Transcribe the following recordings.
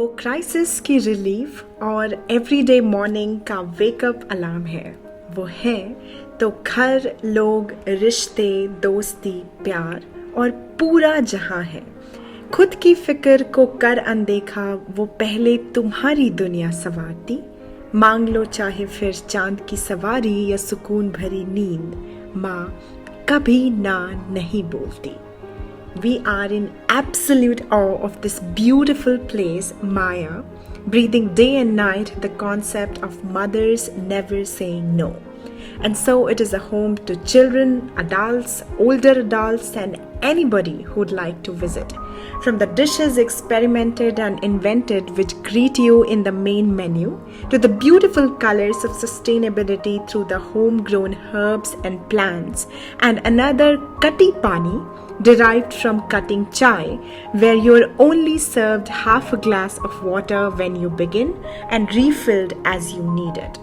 वो क्राइसिस की रिलीफ और एवरीडे मॉर्निंग का वेकअप अलार्म है। वो है तो घर, लोग, रिश्ते, दोस्ती, प्यार और पूरा जहां है। खुद की फिक्र को कर अनदेखा वो पहले तुम्हारी दुनिया संवारती। मांग लो चाहे फिर चांद की सवारी या सुकून भरी नींद, माँ कभी ना नहीं बोलती। We are in absolute awe of this beautiful place, Maya, breathing day and night the concept of mothers never saying no. And so it is a home to children, adults, older adults, and anybody who'd like to visit. From the dishes experimented and invented which greet you in the main menu, to the beautiful colors of sustainability through the homegrown herbs and plants, and another kati pani derived from cutting chai, where you're only served half a glass of water when you begin and refilled as you need it.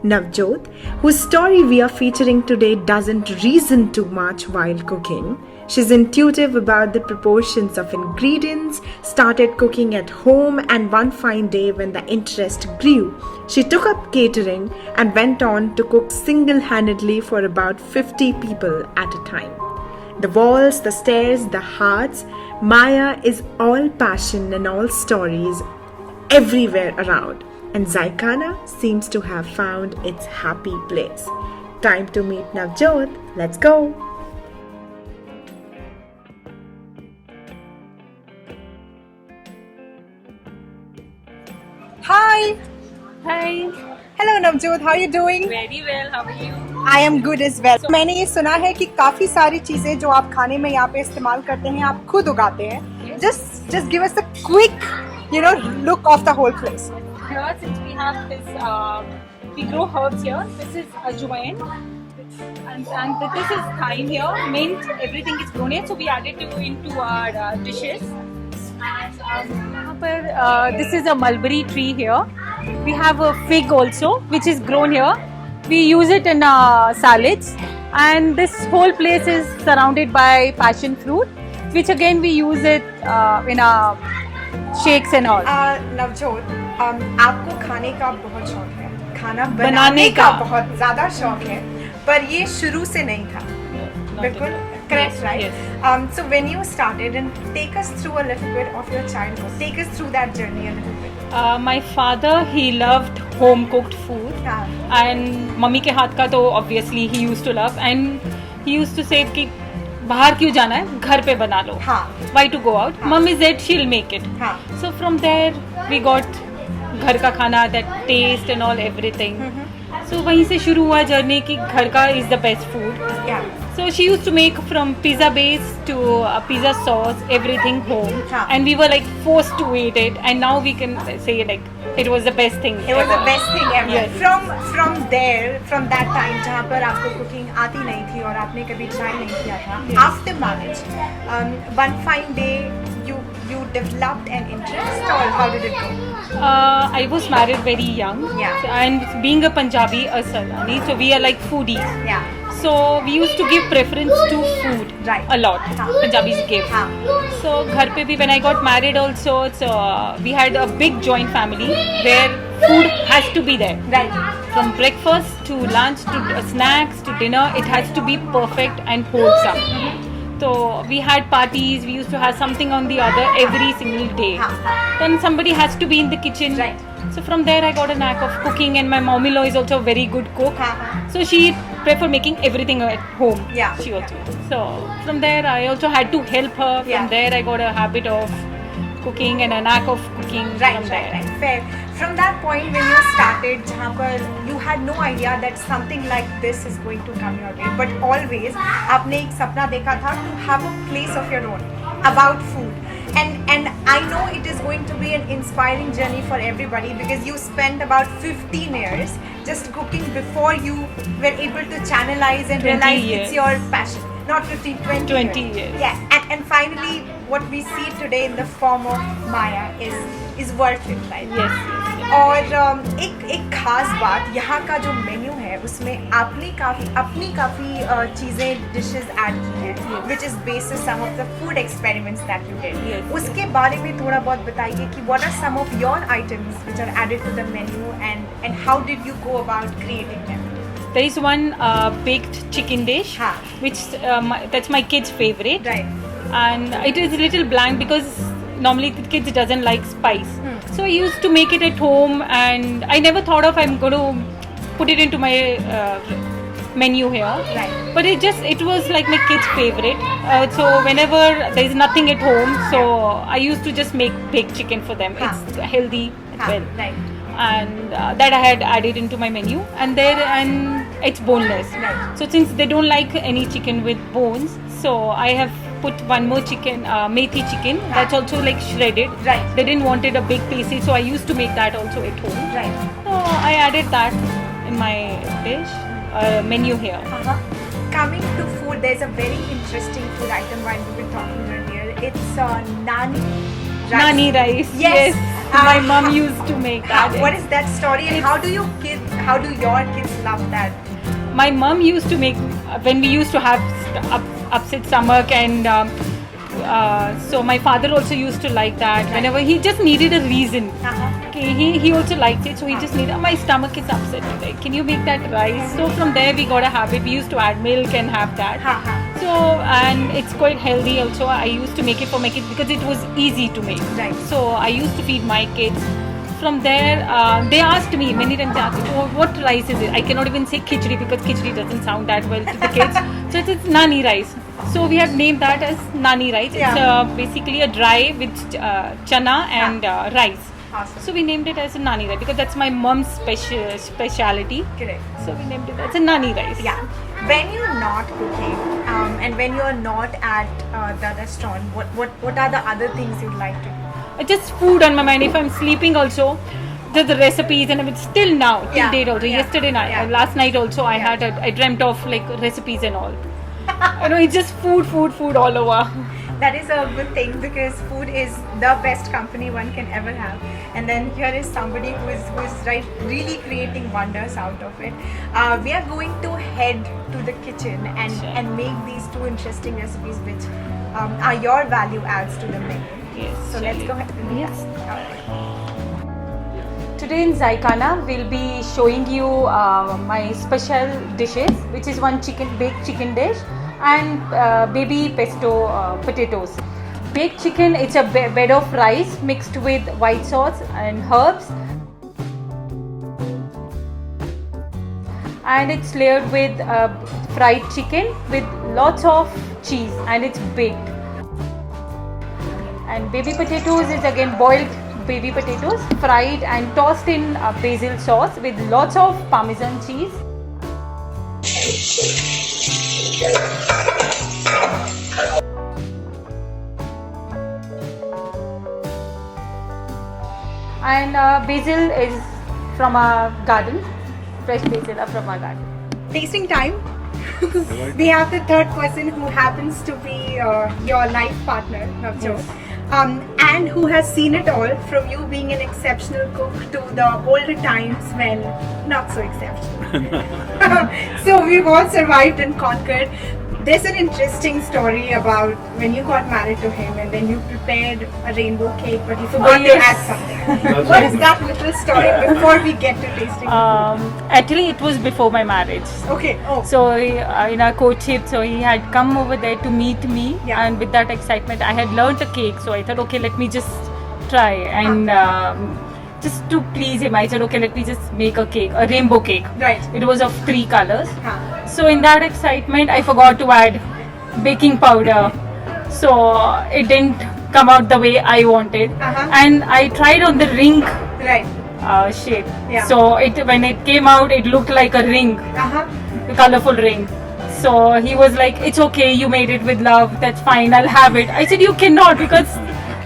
Navjot, whose story we are featuring today, doesn't reason too much while cooking. She's intuitive about the proportions of ingredients, started cooking at home, and one fine day when the interest grew, she took up catering and went on to cook single-handedly for about 50 people at a time. The walls, the stairs, the hearts, Maya is all passion and all stories everywhere around. And Zaikana seems to have found its happy place. Time to meet Navjot. Let's go! Hi! Hi, Hello Navjot, how are you doing? very well. How are you? I am good as well. मैंने ये सुना है कि काफी सारी चीजें जो आप खाने में यहाँ पे इस्तेमाल करते हैं आप खुद उगाते हैं. Just give us a quick, look of the whole place. Here, since we have this, we grow herbs here. This is ajwain, and this is thyme here. Mint, everything is grown here. So we added into our dishes. And यहाँ पर, this is a mulberry tree here. We have a fig also, which is grown here. We use it in salads, and this whole place is surrounded by passion fruit, which again we use it in our shakes and all. Navjot, आपको खाने का बहुत शौक है, खाना बनाने बनाने का का बहुत ज़्यादा शौक है, पर ये शुरू से नहीं था. बिल्कुल correct, right? Yes. So when you started, and take us through a little bit of your childhood. Take us through that journey a little bit. My father, he loved home cooked food, हाँ. and mummy के हाथ का तो obviously he used to love, and he used to say कि बाहर क्यों जाना है, घर पे बना लो. हाँ. Why to go out? हाँ. Mummy said she'll make it. हाँ. So from there we got घर का खाना, that taste and all everything. So वहीं से शुरू हुआ जर्नी कि घर का is the best food. Yeah. So she used to make from pizza base to pizza sauce, everything home, हाँ. and we were like forced to eat it, and now we can say like it was the best thing. It was the ever. best thing ever. Yes. From there, from that time जहाँ पर आपको cooking आती नहीं थी और आपने कभी try नहीं किया था. Yes. After marriage, one fine day you developed an interest, or how did it go? I was married very young, Yeah. and being a Punjabi, a Salani, so we are like foodies. Yeah. So we used to give preference to food Right. a lot. हाँ. Punjabis give. हाँ. So घर पे भी when I got married also, so we had a big joint family where food has to be there. Right. From breakfast to lunch to snacks to dinner, it has to be perfect and wholesome. So we had parties, we used to have something on the other every single day. हाँ. Then somebody has to be in the kitchen. Right. So from there I got a knack of cooking, and my mom-in-law is also a very good cook. हाँ. So she prefer making everything at home. Yeah. She also. So from there I also had to help her. From Yeah. there I got a habit of cooking and a knack of cooking. Right, from right, there. right. Fair. From that point when you started, जहाँ पर you had no idea that something like this is going to come your way, but always आपने एक सपना देखा था to have a place of your own about food. And I know it is going to be an inspiring journey for everybody, because you spent about 15 years just cooking before you were able to channelize and 20 realize years. it's your passion. Not 15, 20 20 years. Yeah, and finally what we see today in the form of Maya is worth it, right? Yes, yes, yes. और एक खास बात, यहाँ का जो menu है उसमें आपने अपनी काफ़ी चीज़ें डिशेस ऐड की हैं, which is based some of the food experiments that you did. उसके बारे में थोड़ा बहुत बताइए कि what are some of your items which are added to the menu and how did you go about creating them. There is one baked chicken dish, which that's my kid's favorite. Right. And it is a little bland because normally the kids doesn't like spice. So I used to make it at home, and I never thought of I'm going to put it into my menu here. Right. But it was like my kid's favorite. So whenever there is nothing at home, so I used to just make baked chicken for them. It's healthy as well. Right. And that I had added into my menu, and it's boneless. Right. So since they don't like any chicken with bones, so I have put one more chicken, methi chicken. That's also like shredded. Right. They didn't wanted a big piece, so I used to make that also at home. Right. So I added that in my dish menu here. Coming to food, there's a very interesting food item while we were talking earlier. It's nani rice. Nani rice. Yes. My mom used to make that. What is that story, and how do your kids love that? My mom used to make when we used to have upset stomach, and so my father also used to like that. Whenever he just needed a reason, okay, he also liked it, so he just needed, my stomach is upset today, can you make that rice? So from there we got a habit. We used to add milk and have that. So, and it's quite healthy also. I used to make it for my kids because it was easy to make. Right. So I used to feed my kids. From there, they asked me many times, oh, what rice is it? I cannot even say khichdi because khichdi doesn't sound that well to the kids. So it's nani rice. So we have named that as nani rice. Yeah. It's basically a dry with chana and rice. Awesome. So we named it as a nani rice because that's my mom's speciality. Correct. So we named it as a nani rice. Yeah. When you're not cooking and when you're not at the restaurant, what are the other things you'd like to do? Just food on my mind. If I'm sleeping also, there's the recipes, and it's still now, till date also. Yesterday night, last night also, I dreamt of like recipes and all. It's just food all over. That is a good thing because food is the best company one can ever have. And then here is somebody who is really creating wonders out of it. We are going to head to the kitchen and make these two interesting recipes which are your value adds to the menu. Yes. So let's go ahead and do Yes. that. All right. Today in Zaikana, we'll be showing you my special dishes, which is one baked chicken dish and baby pesto potatoes. Baked chicken, it's a bed of rice mixed with white sauce and herbs, and it's layered with fried chicken with lots of cheese, and it's baked. And baby potatoes is again boiled baby potatoes, fried and tossed in basil sauce with lots of parmesan cheese. And basil is from our garden, fresh basil are from our garden. Tasting time. We have the third person who happens to be your life partner, Navjot. And who has seen it all, from you being an exceptional cook to the older times when not so exceptional. So we've all survived and conquered. There's an interesting story about when you got married to him and then you prepared a rainbow cake, but you forgot to add something. What is that little story before we get to tasting? Actually, it was before my marriage. Okay. Oh. So in our courtship, so he had come over there to meet me, Yeah. and with that excitement, I had learnt a cake. So I thought, okay, let me just try, and just to please him, I said, okay, let me just make a cake, a rainbow cake. Right. It was of 3 colors. Huh. So in that excitement, I forgot to add baking powder. So it didn't come out the way I wanted, and I tried on the ring Right. shape. Yeah. So when it came out, it looked like a ring, a colorful ring. So he was like, it's okay, you made it with love, that's fine, I'll have it. I said, you cannot, because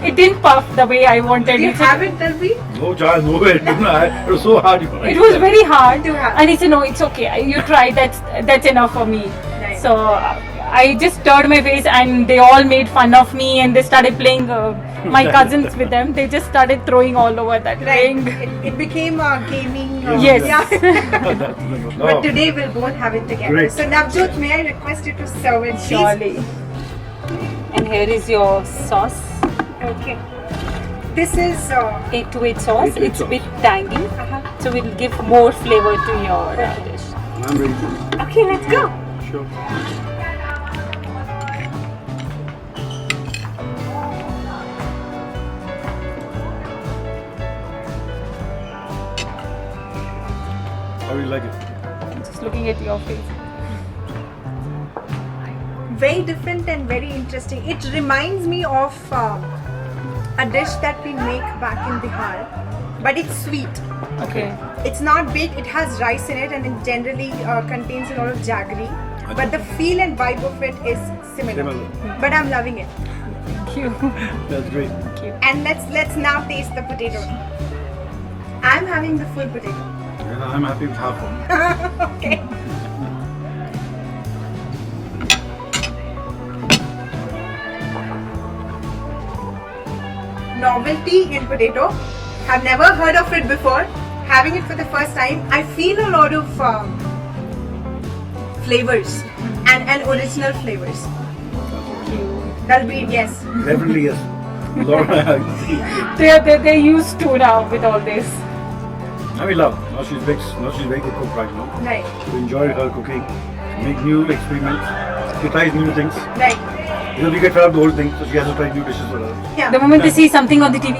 it didn't puff the way I wanted. Do you He said, have it, Dalvi? No chance, no way. It was so hard. it was very hard, To have. and he said, no, it's okay, you tried, that's enough for me. Right. So I just stirred my face and they all made fun of me and they started playing my cousins with them. They just started throwing all over that ring. It became a gaming. Yes. But today we'll both have it together. Great. So Navjot, may I request you to serve it, please? Surely. And here is your sauce. Okay. This is 828 sauce. 828 It's a sauce. bit tangy. So we'll give more flavor to your dish. I'm ready to. okay. Let's go. Sure. How do you like it? Just looking at your face. Very different and very interesting. It reminds me of a dish that we make back in Bihar, but it's sweet. Okay. It's not big. It has rice in it, and it generally contains a lot of jaggery. But the feel and vibe of it is similar. But I'm loving it. Thank you. That's great. Thank you. And let's now taste the potato. I'm having the full potato. And I'm happy with half one. Okay. Novelty in potato. Have never heard of it before. Having it for the first time, I feel a lot of flavors and original flavors. That'll be yes. Definitely yes. Laura, They're used to now with all this. I mean, love. Now she's very good cook right now. Right, To enjoy her cooking, make new experiments, she tries new things. right. We get fed up the whole thing, so she has to try new dishes for her. Yeah, The moment they see something on the TV,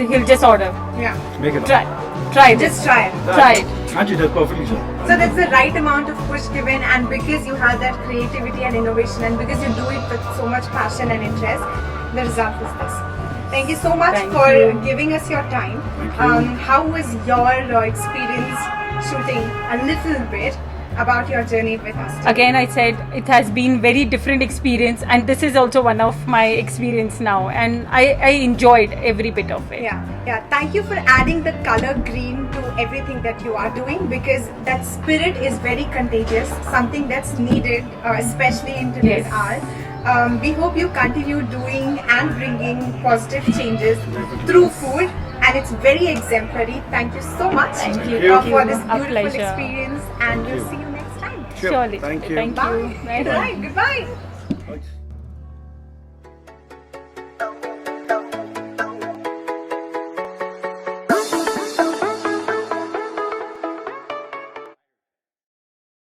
he'll just order. yeah. Make it. Try this. Just try it. Try it. And she does perfectly, sir. So that's the right amount of push given, and because you have that creativity and innovation, and because you do it with so much passion and interest, the result is this. Thank you so much Thank for you. giving us your time. Thank you. How was your experience shooting a little bit about your journey with us? Again, I said it has been very different experience, and this is also one of my experience now, and I enjoyed every bit of it. Yeah. Thank you for adding the color green to everything that you are doing, because that spirit is very contagious, something that's needed, especially in today's Yes. hour. We hope you continue doing and bringing positive changes through food, and it's very exemplary. Thank you so much Thank you. for this Our beautiful pleasure. experience, and we'll see you next time. Sure. Surely. Thank you. Thank you. Bye. Bye. Goodbye. Right.